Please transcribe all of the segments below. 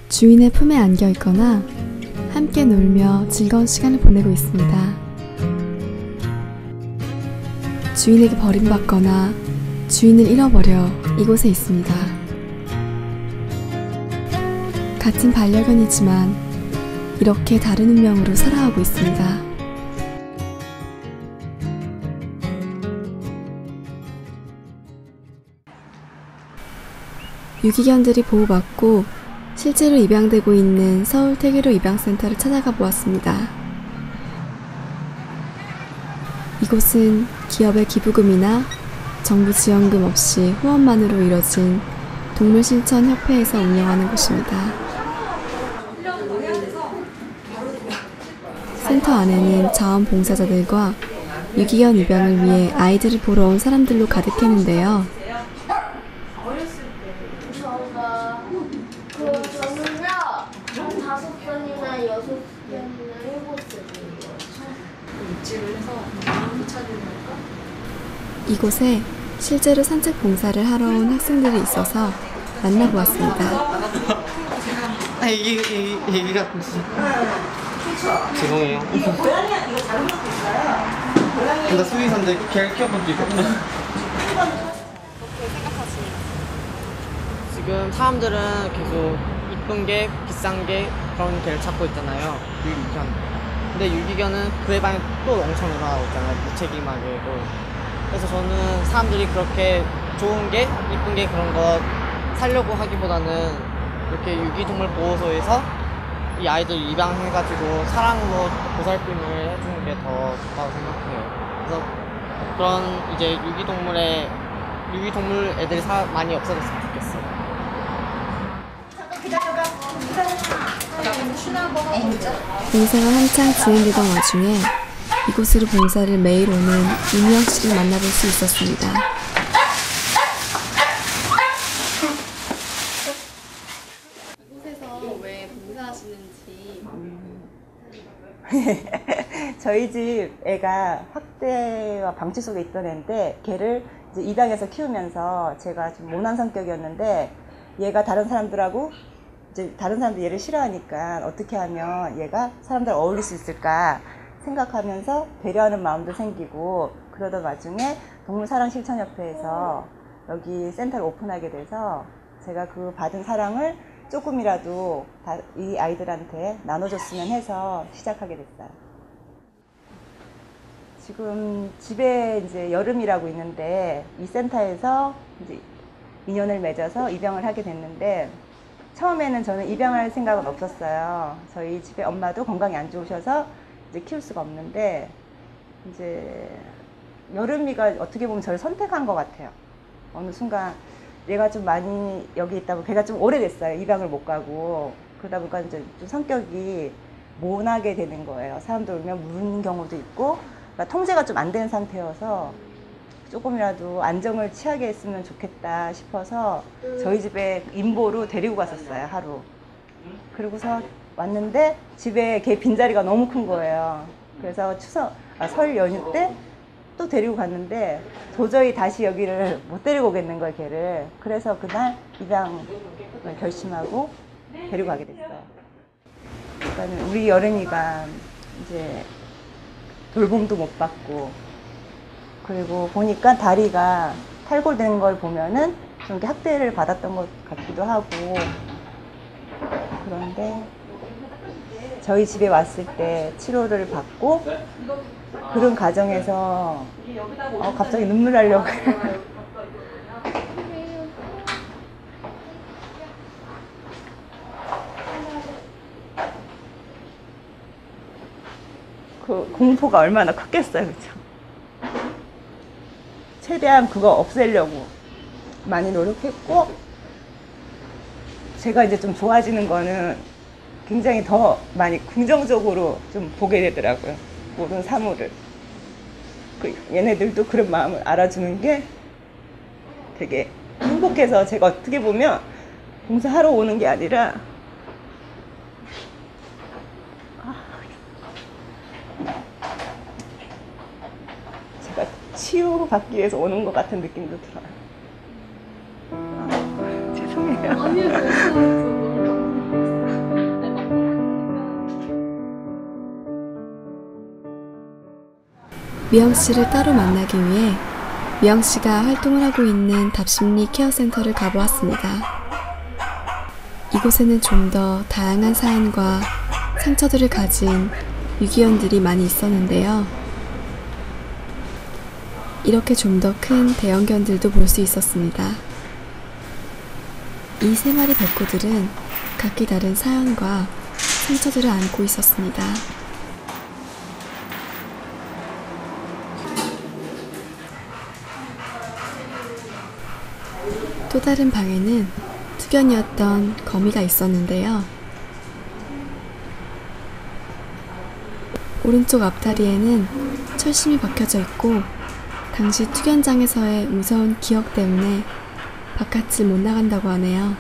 주인의 품에 안겨 있거나 함께 놀며 즐거운 시간을 보내고 있습니다. 주인에게 버림받거나 주인을 잃어버려 이곳에 있습니다. 같은 반려견이지만 이렇게 다른 운명으로 살아가고 있습니다. 유기견들이 보호받고 실제로 입양되고 있는 서울 태계로 입양센터를 찾아가 보았습니다. 이곳은 기업의 기부금이나 정부 지원금 없이 후원만으로 이뤄진 동물실천협회에서 운영하는 곳입니다. 센터 안에는 자원봉사자들과 유기견 입양을 위해 아이들을 보러 온 사람들로 가득했는데요. 저는요, 한 5번이나 6번이나 7번이요. 입질을 해서 찾으는 걸까? 이곳에 실제로 산책 봉사를 하러 온 학생들이 있어서 만나보았습니다. 얘기가 죄송해요. 고양이가 이거 다른 것도 있어요. 근데 수의사인데 걔를 키워본 적 있거든요. 지금 사람들은 계속 이쁜 게, 비싼 게 그런 개를 찾고 있잖아요. 유기견. 근데 유기견은 그에 반해 또 엄청 늘어나고 있잖아요. 무책임하게. 그래서 저는 사람들이 그렇게 좋은 게, 이쁜 게 그런 거 살려고 하기보다는 이렇게 유기동물 보호소에서 이 아이들 입양해가지고 사랑으로 보살핌을 해주는 게 더 좋다고 생각해요. 그래서 그런 이제 유기동물 애들이 많이 없어졌으면 좋겠어요. 봉사가 한창 진행되던 와중에 이곳으로 봉사를 매일 오는 이미영 씨를 만나볼 수 있었습니다. 이곳에서 왜 봉사하시는지. 저희 집 애가 학대와 방치 속에 있던 애인데 걔를 이제 입양해서 키우면서 제가 좀 모난 성격이었는데 얘가 다른 사람들하고 이제 다른 사람들 얘를 싫어하니까 어떻게 하면 얘가 사람들과 어울릴 수 있을까 생각하면서 배려하는 마음도 생기고 그러던 와중에 동물사랑실천협회에서 여기 센터를 오픈하게 돼서 제가 그 받은 사랑을 조금이라도 이 아이들한테 나눠줬으면 해서 시작하게 됐어요. 지금 집에 이제 여름이라고 있는데 이 센터에서 이제 인연을 맺어서 입양을 하게 됐는데 처음에는 저는 입양할 생각은 없었어요. 저희 집에 엄마도 건강이 안 좋으셔서 이제 키울 수가 없는데 이제 여름이가 어떻게 보면 저를 선택한 것 같아요. 어느 순간 얘가 좀 많이 여기 있다 보면 걔가 좀 오래됐어요. 입양을 못 가고 그러다 보니까 이제 좀 성격이 모나게 되는 거예요. 사람들 오면 무는 경우도 있고 그러니까 통제가 좀 안 된 상태여서 조금이라도 안정을 취하게 했으면 좋겠다 싶어서 저희 집에 임보로 데리고 갔었어요. 하루. 그러고서 왔는데 집에 걔 빈자리가 너무 큰 거예요. 그래서 설 연휴 때 또 데리고 갔는데 도저히 다시 여기를 못 데리고 오겠는 거예요. 걔를. 그래서 그날 입양을 결심하고 데리고 가게 됐어요. 그러니까 우리 여름이가 이제 돌봄도 못 받고 그리고 보니까 다리가 탈골된 걸 보면은 좀 이렇게 학대를 받았던 것 같기도 하고 그런데 저희 집에 왔을 때 치료를 받고 그런 과정에서 갑자기 눈물 나려고 그 공포가 얼마나 컸겠어요. 그쵸? 최대한 그거 없애려고 많이 노력했고 제가 이제 좀 좋아지는 거는 굉장히 더 많이 긍정적으로 좀 보게 되더라고요. 모든 사물을. 얘네들도 그런 마음을 알아주는 게 되게 행복해서 제가 어떻게 보면 봉사하러 오는 게 아니라 제가 치유받기 위해서 오는 것 같은 느낌도 들어요. 죄송해요. 아니요, 미영 씨를 따로 만나기 위해 미영 씨가 활동을 하고 있는 답심리 케어센터를 가보았습니다. 이곳에는 좀 더 다양한 사연과 상처들을 가진 유기견들이 많이 있었는데요. 이렇게 좀 더 큰 대형견들도 볼 수 있었습니다. 이 3마리 백구들은 각기 다른 사연과 상처들을 안고 있었습니다. 또 다른 방에는 투견이었던 거미가 있었는데요. 오른쪽 앞다리에는 철심이 박혀져 있고 당시 투견장에서의 무서운 기억 때문에 바깥을 못 나간다고 하네요.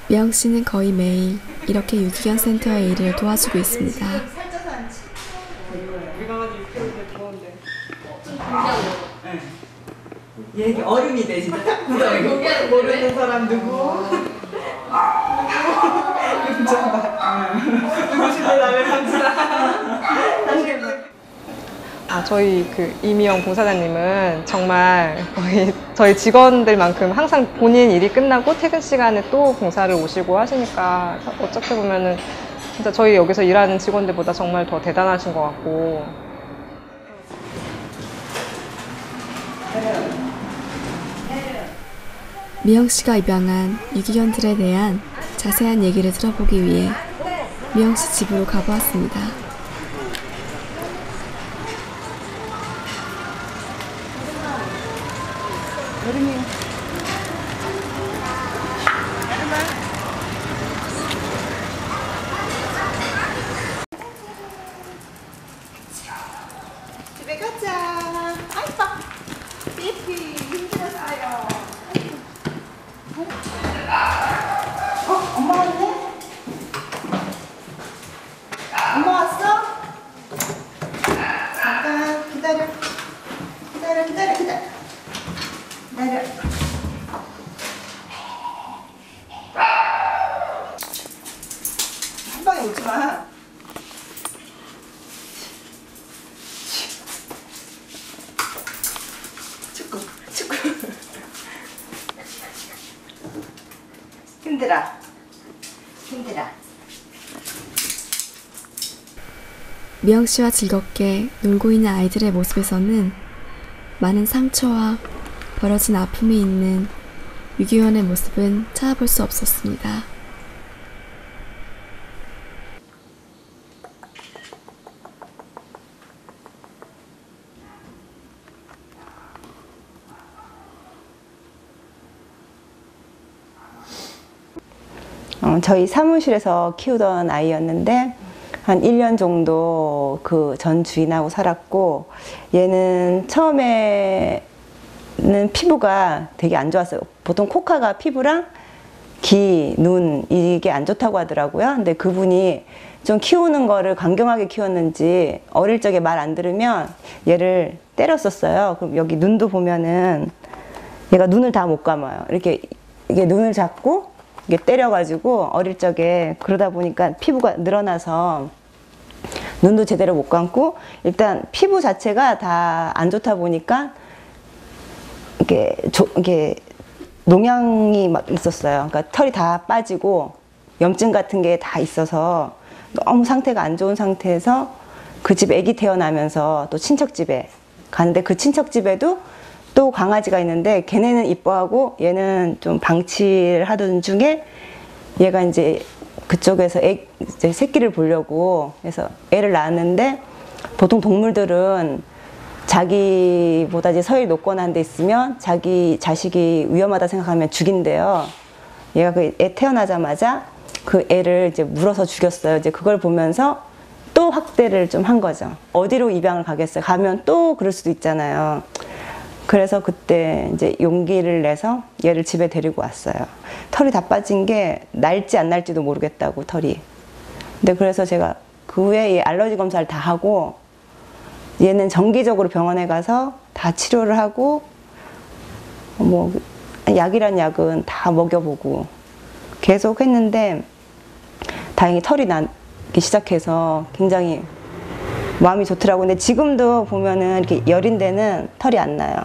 미영 씨는 거의 매일 이렇게 유기견 센터의 일을 도와주고 있습니다. 얘 얼음이 돼 진짜. 모르는 사람 누구? 누구신데 나를 감지나. 저희 이미영 봉사자님은 정말 거의 저희 직원들만큼 항상 본인 일이 끝나고 퇴근 시간에 또 봉사를 오시고 하시니까 어떻게 보면은 진짜 저희 여기서 일하는 직원들보다 정말 더 대단하신 것 같고. 미영 씨가 입양한 유기견들에 대한 자세한 얘기를 들어보기 위해 미영 씨 집으로 가보았습니다. 집에 가자. 아이고, 삐삐 힘들었어요. 엄마 왔네? 엄마 왔어? 잠깐 기다려. 기다려. 한 방에 오지 마. 축구. 힘들어. 미영 씨와 즐겁게 놀고 있는 아이들의 모습에서는 많은 상처와 벌어진 아픔이 있는 유기견의 모습은 찾아볼 수 없었습니다. 저희 사무실에서 키우던 아이였는데 한 1년 정도 그 전 주인하고 살았고, 얘는 처음에는 피부가 되게 안 좋았어요. 보통 코카가 피부랑 귀, 눈 이게 안 좋다고 하더라고요. 근데 그분이 좀 키우는 거를 강경하게 키웠는지 어릴 적에 말 안 들으면 얘를 때렸었어요. 그럼 여기 눈도 보면은 얘가 눈을 다 못 감아요. 이게 눈을 잡고 이게 때려가지고 어릴 적에, 그러다 보니까 피부가 늘어나서 눈도 제대로 못 감고, 일단 피부 자체가 다 안 좋다 보니까 이게 농양이 막 있었어요. 그러니까 털이 다 빠지고 염증 같은 게 다 있어서 너무 상태가 안 좋은 상태에서 그 집 아기 태어나면서 또 친척 집에 갔는데, 그 친척 집에도 또 강아지가 있는데 걔네는 이뻐하고 얘는 좀 방치를 하던 중에 얘가 이제 그쪽에서 이제 새끼를 보려고 해서 애를 낳았는데, 보통 동물들은 자기보다 이제 서열 높거나 한 데 있으면 자기 자식이 위험하다 생각하면 죽인대요. 얘가 그 애 태어나자마자 그 애를 이제 물어서 죽였어요. 이제 그걸 보면서 또 학대를 좀 한 거죠. 어디로 입양을 가겠어요? 가면 또 그럴 수도 있잖아요. 그래서 그때 이제 용기를 내서 얘를 집에 데리고 왔어요. 털이 다 빠진 게 날지 안 날지도 모르겠다고, 털이. 근데 그래서 제가 그 후에 얘 알러지 검사를 다 하고 얘는 정기적으로 병원에 가서 다 치료를 하고 뭐 약이란 약은 다 먹여보고 계속 했는데 다행히 털이 나기 시작해서 굉장히 마음이 좋더라고요. 근데 지금도 보면은 이렇게 여린 데는 털이 안 나요.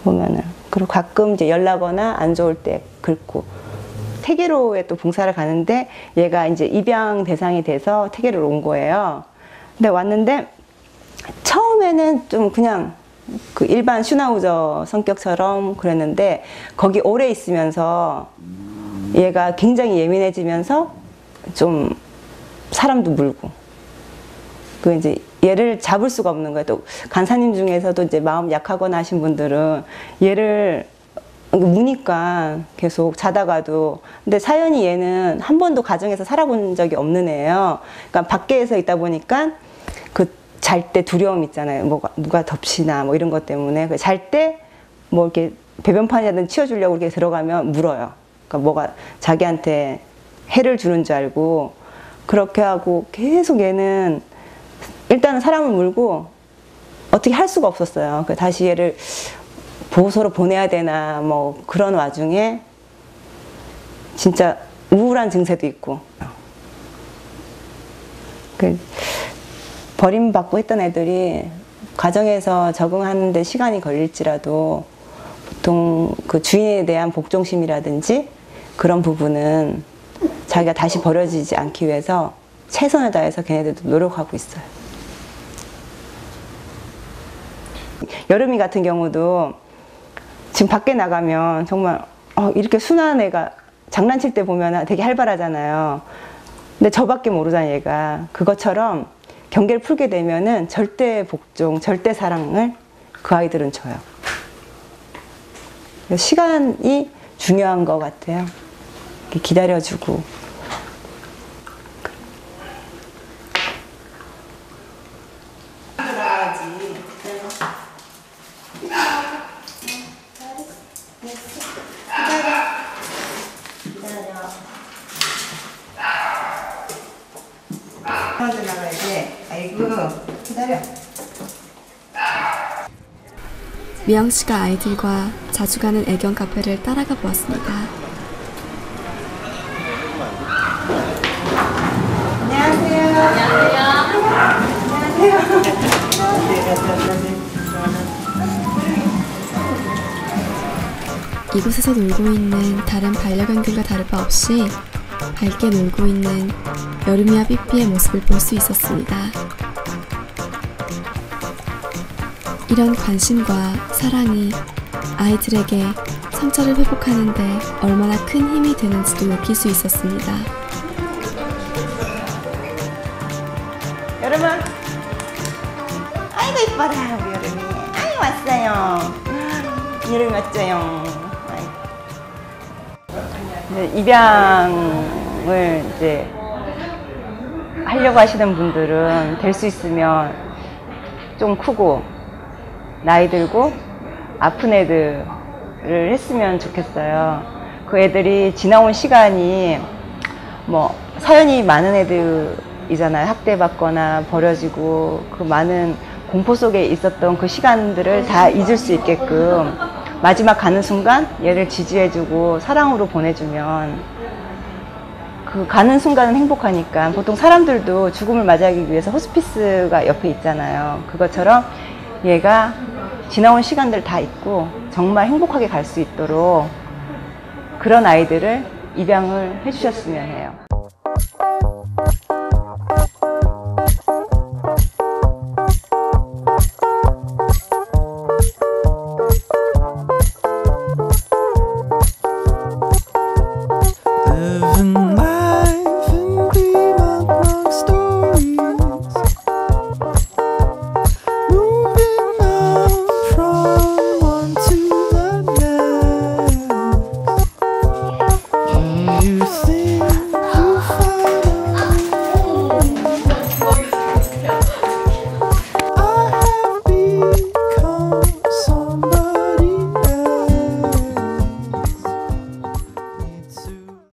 보면은. 그리고 가끔 이제 열나거나 안 좋을 때 긁고. 태계로에 또 봉사를 가는데 얘가 이제 입양 대상이 돼서 태계로로 온 거예요. 근데 왔는데 처음에는 좀 그냥 그 일반 슈나우저 성격처럼 그랬는데 거기 오래 있으면서 얘가 굉장히 예민해지면서 좀 사람도 물고 그 이제 얘를 잡을 수가 없는 거예요. 또 간사님 중에서도 이제 마음 약하거나 하신 분들은 얘를 무니까 계속 자다가도 근데 사연이 얘는 한 번도 가정에서 살아본 적이 없는 애예요. 그러니까 밖에서 있다 보니까 그 잘 때 두려움 있잖아요. 뭐가 누가 덮치나 뭐 이런 것 때문에 잘 때 뭐 이렇게 배변판이라든 치워주려고 이렇게 들어가면 물어요. 그러니까 뭐가 자기한테 해를 주는 줄 알고 그렇게 하고 계속 얘는 일단은 사람을 물고 어떻게 할 수가 없었어요. 다시 얘를 보호소로 보내야 되나 뭐 그런 와중에 진짜 우울한 증세도 있고 버림받고 했던 애들이 가정에서 적응하는데 시간이 걸릴지라도 보통 그 주인에 대한 복종심이라든지 그런 부분은 자기가 다시 버려지지 않기 위해서 최선을 다해서 걔네들도 노력하고 있어요. 여름이 같은 경우도 지금 밖에 나가면 정말 이렇게 순한 애가 장난칠 때 보면 되게 활발하잖아요. 근데 저밖에 모르잖아 얘가. 그것처럼 경계를 풀게 되면은 절대 복종, 절대 사랑을 그 아이들은 줘요. 시간이 중요한 것 같아요. 기다려주고. 먼저 나가야 돼. 아이고, 기다려. 미영 씨가 아이들과 자주 가는 애견 카페를 따라가 보았습니다. 안녕하세요. 이곳에서 놀고 있는 다른 반려견들과 다를 바 없이 밝게 놀고 있는 여름이와 삐삐의 모습을 볼 수 있었습니다. 이런 관심과 사랑이 아이들에게 상처를 회복하는데 얼마나 큰 힘이 되는지도 느낄 수 있었습니다. 여러분, 아이고 이뻐라 우리 여름이. 아이 왔어요. 여름이 왔죠요. 이제 입양을 이제 하려고 하시는 분들은 될 수 있으면 좀 크고 나이 들고 아픈 애들을 했으면 좋겠어요. 그 애들이 지나온 시간이 뭐 사연이 많은 애들이잖아요. 학대받거나 버려지고 그 많은 공포 속에 있었던 그 시간들을 다 잊을 수 있게끔 마지막 가는 순간 얘를 지지해주고 사랑으로 보내주면 그 가는 순간은 행복하니까 보통 사람들도 죽음을 맞이하기 위해서 호스피스가 옆에 있잖아요. 그것처럼 얘가 지나온 시간들 다 잊고 정말 행복하게 갈 수 있도록 그런 아이들을 입양을 해주셨으면 해요. Living